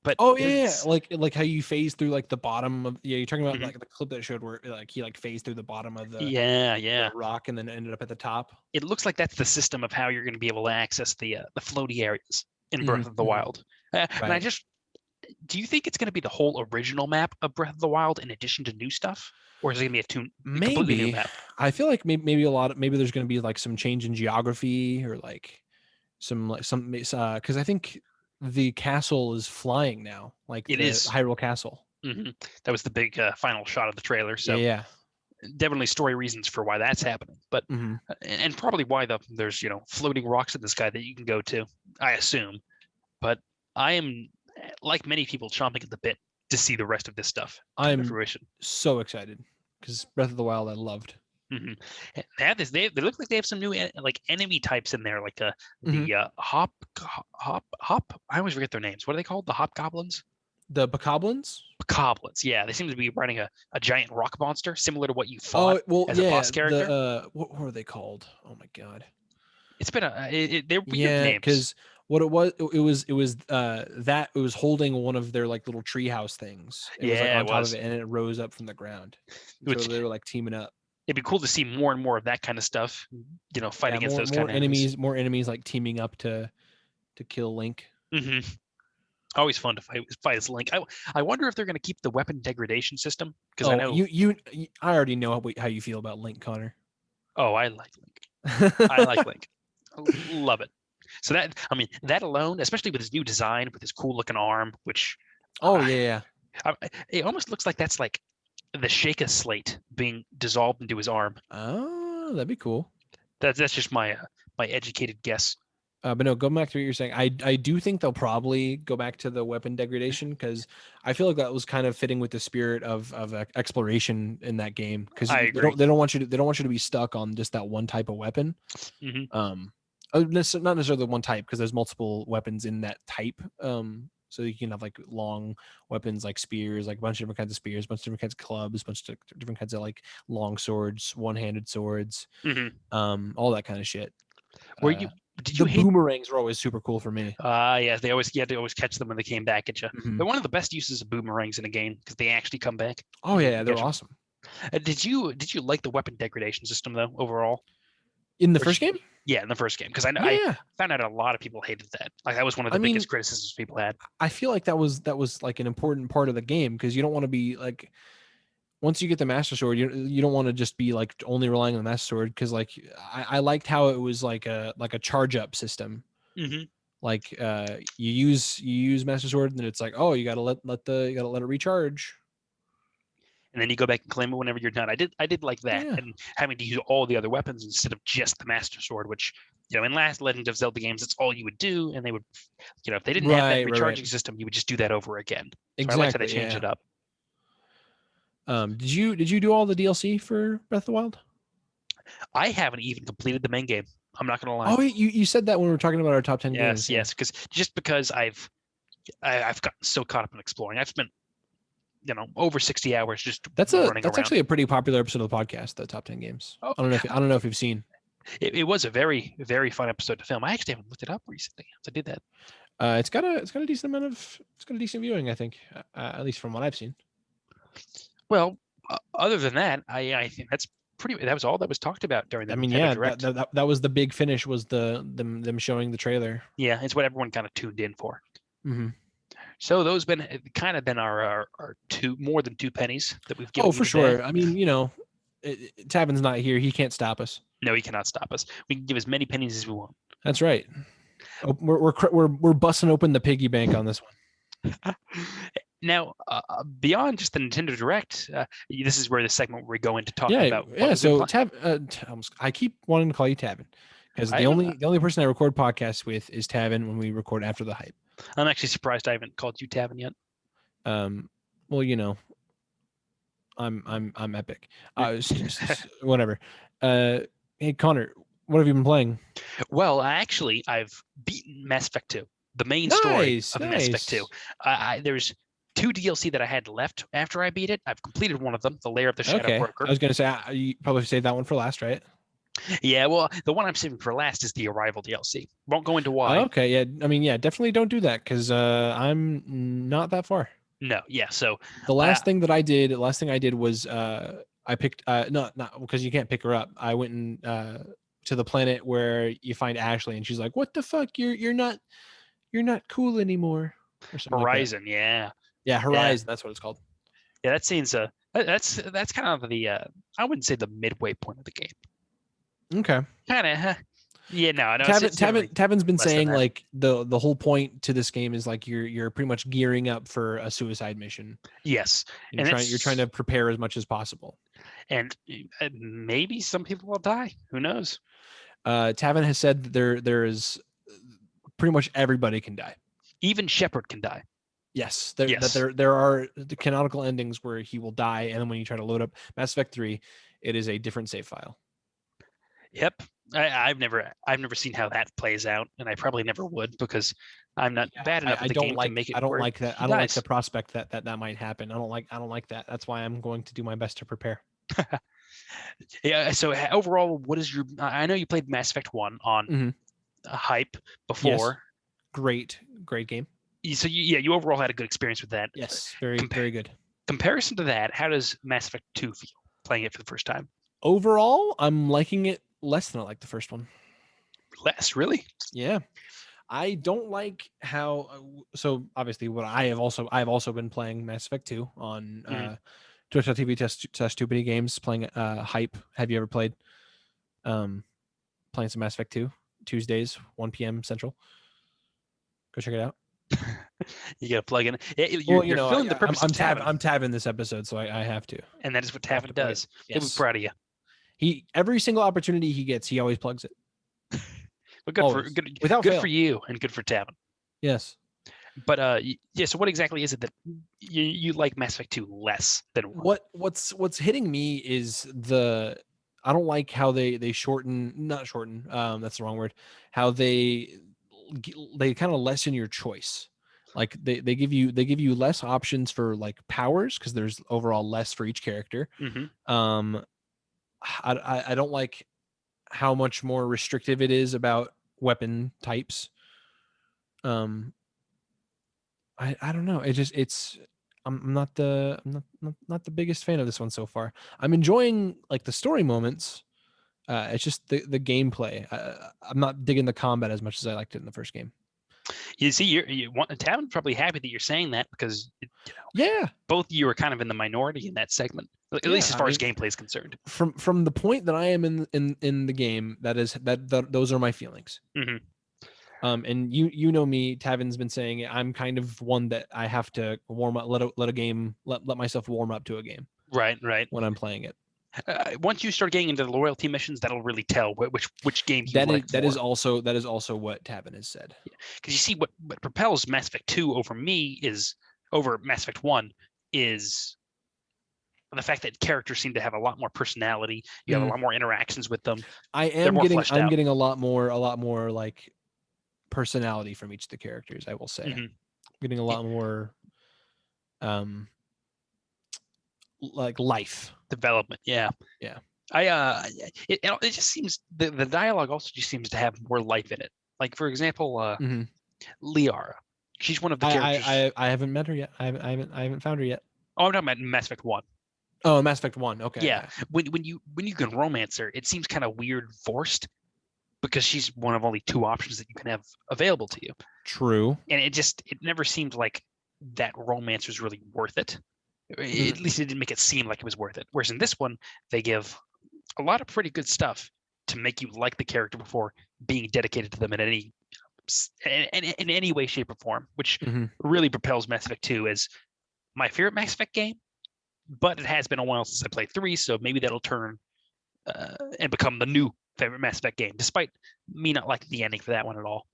But like how you phase through like the bottom of you're talking about like the clip that showed where like he like phased through the bottom of the rock and then ended up at the top. It looks like that's the system of how you're going to be able to access the floaty areas in Breath of the Wild. And I just, do you think it's going to be the whole original map of Breath of the Wild in addition to new stuff, or is it going to be a completely new map? I feel like maybe there's going to be like some change in geography or like some because I think the castle is flying now, like it is Hyrule Castle. That was the big final shot of the trailer. So yeah. Definitely story reasons for why that's happening, but and probably why there's floating rocks in the sky that you can go to, I assume. But I am, like many people, chomping at the bit to see the rest of this stuff come to fruition. So excited because Breath of the Wild I loved. They have this. They look like they have some new like enemy types in there, like the hop. I always forget their names. What are they called? The hobgoblins. The Bokoblins? Bokoblins, yeah. They seem to be riding a giant rock monster, similar to what you fought as a boss character. What were they called? Oh my god! It's been they're weird names. Because what it was that it was holding one of their like little treehouse things. It was like on top of it, and it rose up from the ground. So they were like teaming up. It'd be cool to see more and more of that kind of stuff. Fight against those kind of enemies. More enemies like teaming up to kill Link. Always fun to fight as Link. I wonder if they're going to keep the weapon degradation system, because I know I already know how you feel about Link, Connor. Oh, I like Link. I like Link. Love it. So that alone, especially with his new design, with his cool looking arm, which it almost looks like that's like the Sheikah slate being dissolved into his arm. Oh, that'd be cool. That's just my educated guess. But no, going back to what you're saying, I do think they'll probably go back to the weapon degradation because I feel like that was kind of fitting with the spirit of exploration in that game. Because they don't want you to be stuck on just that one type of weapon. Not necessarily the one type, because there's multiple weapons in that type. So you can have like long weapons like spears, like a bunch of different kinds of spears, a bunch of different kinds of clubs, a bunch of different kinds of like long swords, one-handed swords, all that kind of shit. The boomerangs were always super cool for me. Yeah, you had to always catch them when they came back at you. They're one of the best uses of boomerangs in a game because they actually come back. Oh yeah, they're awesome. Did you like the weapon degradation system though overall? In the first game? Yeah, in the first game, because I found out a lot of people hated that. Like that was one of the biggest criticisms people had. I feel like that was like an important part of the game, because you don't want to be like, once you get the Master Sword, you don't want to just be like only relying on the Master Sword, because like I liked how it was like a charge up system. Like you use Master Sword, and then it's like, oh, you gotta let it recharge, and then you go back and claim it whenever you're done. I did like that, and having to use all the other weapons instead of just the Master Sword, which in last Legend of Zelda games, it's all you would do, and they would, if they didn't have that recharging system, you would just do that over again. So I like how they changed it up. Did you do all the DLC for Breath of the Wild? I haven't even completed the main game. I'm not gonna lie. Oh, you said that when we were talking about our top 10 games. Yes, because I've gotten so caught up in exploring. I've spent over 60 hours just that's actually a pretty popular episode of the podcast, the top 10 games. I don't know if you've seen. It was a very, very fun episode to film. I actually haven't looked it up recently, so I did that. It's got a decent viewing, I think, at least from what I've seen. Well, other than that, I think that was all that was talked about during the Direct. That was the big finish, was them showing the trailer. Yeah, it's what everyone kind of tuned in for. So those been our two, more than two pennies that we've given. Oh, for sure. I mean, Tavin's not here. He can't stop us. No, he cannot stop us. We can give as many pennies as we want. That's right. We're busting open the piggy bank on this one. Now, beyond just the Nintendo Direct, this is where the segment where we go into talking about. Yeah. So I keep wanting to call you Tavin, because the only person I record podcasts with is Tavin when we record after the hype. I'm actually surprised I haven't called you Tavin yet. Well, I'm epic. Whatever. Hey Connor, what have you been playing? Well, I've beaten Mass Effect 2, the main story Nice, of Mass Effect 2. nice. There's two DLC that I had left after I beat it. I've completed one of them, The Lair of the Shadow Okay, Broker. I was gonna say you probably save that one for last, right? Yeah, well, the one I'm saving for last is the Arrival DLC. Won't go into why. Okay, yeah. I mean, yeah, definitely don't do that because I'm not that far. No, yeah. So The last thing I did was I picked not because you can't pick her up. I went and to the planet where you find Ashley, and she's like, "What the fuck? You're not cool anymore," or something Horizon, like that. yeah, Yeah, Horizon. That's what it's called. yeah. That scene's that's kind of the I wouldn't say the midway point of the game. Okay. Kind of, yeah. No, Tavin's been saying that. like the whole point to this game is like you're pretty much gearing up for a suicide mission. Yes, You're trying to prepare as much as possible. And maybe some people will die. Who knows? Tavin has said that there is pretty much everybody can die. Even Shepard can die. Yes, there are the canonical endings where he will die, and then when you try to load up Mass Effect 3, it is a different save file. Yep, I've never seen how that plays out, and I probably never would because I'm not bad enough at the game to make it. I don't like that. I don't like dies. the prospect that might happen. I don't like that. That's why I'm going to do my best to prepare. Yeah. So overall, what is your? I know you played Mass Effect 1 on hype before. Yes. Great game. So you overall had a good experience with that. Yes, very good. Comparison to that, how does Mass Effect 2 feel playing it for the first time? Overall, I'm liking it less than I like the first one. Less, really? Yeah. I don't like how so obviously what I've also been playing Mass Effect 2 on Twitch.tv test 2PennyGames playing hype. Have you ever played playing some Mass Effect 2 Tuesdays 1 p.m. Central? Go check it out. You gotta plug in. You're filling the purpose. I'm Tavin this episode, so I have to. And that is what Tavin does. Yes. He'll be proud of you. He every single opportunity he gets, he always plugs it. But good for you and good for Tavin. Yes. But yeah. So what exactly is it that you like Mass Effect 2 less than 1? What's hitting me is I don't like how they not shorten. That's the wrong word. How they kind of lessen your choice. Like they give you less options for like powers because there's overall less for each character. Mm-hmm. I don't like how much more restrictive it is about weapon types. I don't know. I'm not the biggest fan of this one so far. I'm enjoying like the story moments. It's just the gameplay. I'm not digging the combat as much as I liked it in the first game. You see, Tavin's probably happy that you're saying that because yeah, both of you are kind of in the minority in that segment, at least as far as gameplay is concerned. From the point that I am in the game, those are my feelings. Mm-hmm. And you know me, Tavin's been saying I'm kind of one that I have to warm up, let myself warm up to a game. Right. When I'm playing it. Once you start getting into the loyalty missions, that'll really tell which game you like. That is also what Tavin has said. Because you see, what propels Mass Effect 2 over Mass Effect 1 is the fact that characters seem to have a lot more personality. You have a lot more interactions with them. I'm getting a lot more like personality from each of the characters. I will say, getting a lot more like life development. Yeah. It just seems the dialogue also just seems to have more life in it. Like for example, Liara, she's one of the characters. I haven't met her yet. I haven't found her yet. Oh, I'm talking about Mass Effect 1. Oh, Mass Effect 1. Okay. Yeah. Okay. When you can romance her, it seems kind of weird, forced, because she's one of only two options that you can have available to you. True. And it never seemed like that romance was really worth it. At least it didn't make it seem like it was worth it. Whereas in this one, they give a lot of pretty good stuff to make you like the character before being dedicated to them in any way, shape, or form, which really propels Mass Effect 2 as my favorite Mass Effect game. But it has been a while since I played 3, so maybe that'll turn and become the new favorite Mass Effect game, despite me not liking the ending for that one at all.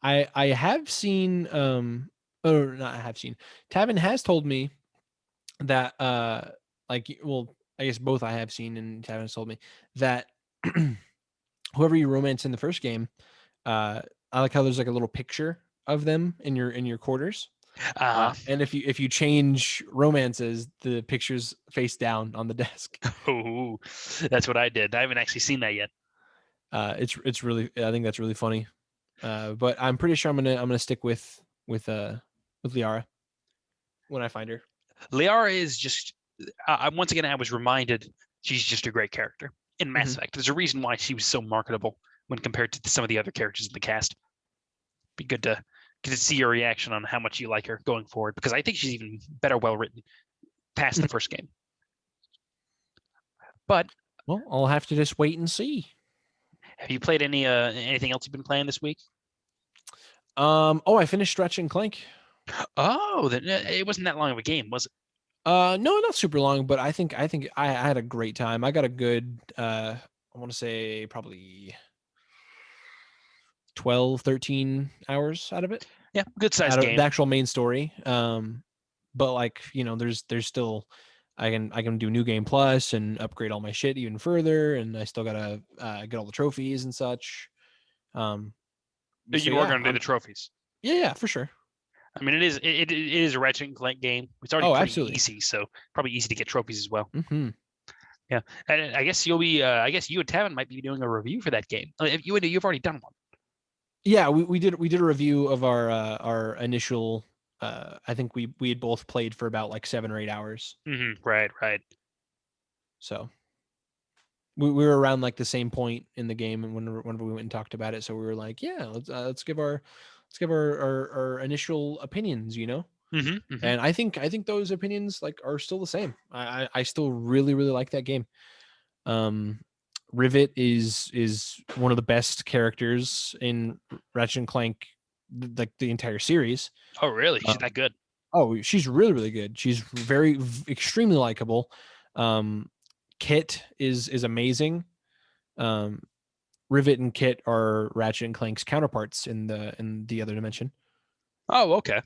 I have seen Tavin has told me that like, well, I guess both I have seen and Tavin told me that whoever you romance in the first game, I like how there's like a little picture of them in your quarters. And if you change romances, the pictures face down on the desk. Oh, that's what I did. I haven't actually seen that yet. It's really, I think that's really funny. But I'm pretty sure I'm gonna stick with Liara when I find her. Liara is just once again I was reminded she's just a great character in Mass Effect. There's a reason why she was so marketable when compared to some of the other characters in the cast. Be good to see your reaction on how much you like her going forward, because I think she's even better well written past the first game. But well, I'll have to just wait and see. Have you played anything else you've been playing this week? I finished Ratchet and Clank. Oh, it wasn't that long of a game, was it? No, not super long, but I think I had a great time. I got a good I want to say probably 12, 13 hours out of it. Yeah, good sized game. The actual main story. But like, there's still I can do New Game Plus and upgrade all my shit even further, and I still gotta get all the trophies and such. You are gonna do the trophies. Yeah, for sure. I mean, it is a Ratchet and Clank game. It's already pretty easy, so probably easy to get trophies as well. Yeah, and I guess you'll be. I guess you and Tavin might be doing a review for that game. You've already done one. Yeah, we did a review of our initial. I think we had both played for about like 7 or 8 hours. Right. So we were around like the same point in the game, and whenever we went and talked about it, so we were like, yeah, let's give our initial opinions, And I think those opinions like are still the same. I still really like that game. Rivet is one of the best characters in Ratchet and Clank, like the entire series. Oh, really? She's that good? Oh, she's really good. She's extremely likable. Kit is amazing. Rivet and Kit are Ratchet and Clank's counterparts in the other dimension. Oh, okay.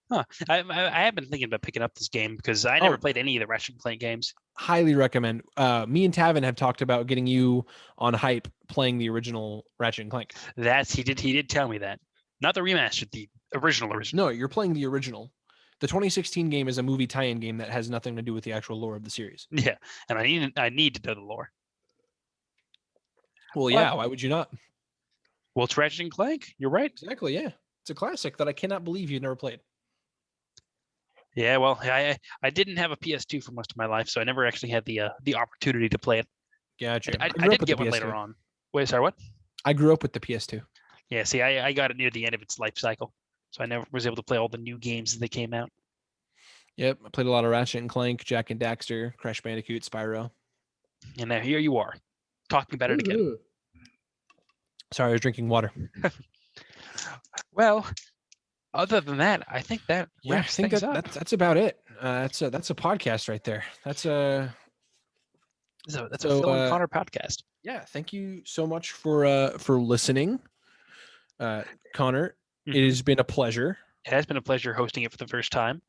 Huh. I have been thinking about picking up this game because I never played any of the Ratchet and Clank games. Highly recommend. Me and Tavin have talked about getting you on hype playing the original Ratchet and Clank. He did tell me that. Not the remastered, the original. No, you're playing the original. The 2016 game is a movie tie-in game that has nothing to do with the actual lore of the series. Yeah, and I need to know the lore. Well, yeah, why would you not? Well, it's Ratchet and Clank. You're right. Exactly, yeah. It's a classic that I cannot believe you've never played. Yeah, well, I didn't have a PS2 for most of my life, so I never actually had the opportunity to play it. Gotcha. I did get one later on. Wait, sorry, what? I grew up with the PS2. Yeah, see, I got it near the end of its life cycle, so I never was able to play all the new games as they came out. Yep, I played a lot of Ratchet and Clank, Jack and Daxter, Crash Bandicoot, Spyro. And now here you are, talking about it again. Sorry, I was drinking water. Well, other than that, I think that wraps things up. That's about it. That's a podcast right there. That's a Phil and Connor podcast. Yeah, thank you so much for listening, Connor. It has been a pleasure. It has been a pleasure hosting it for the first time.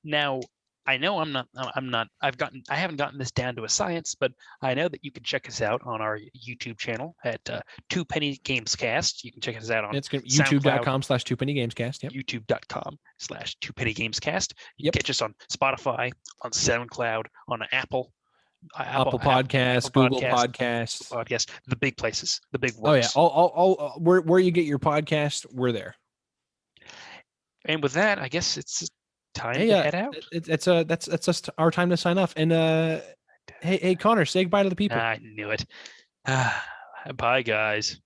Now, I know I haven't gotten this down to a science, but I know that you can check us out on our YouTube channel at TwoPennyGamescast. You can check us out on youtube.com/TwoPennyGamescast. Yep. youtube.com/TwoPennyGamescast. You can catch us on Spotify, on SoundCloud, on Apple Podcasts, Google Podcasts, the big places, the big works. Oh yeah, all where you get your podcast, we're there. And with that, I guess it's time to head out. That's just our time to sign off. And hey Connor, say goodbye to the people. I knew it. Bye, guys.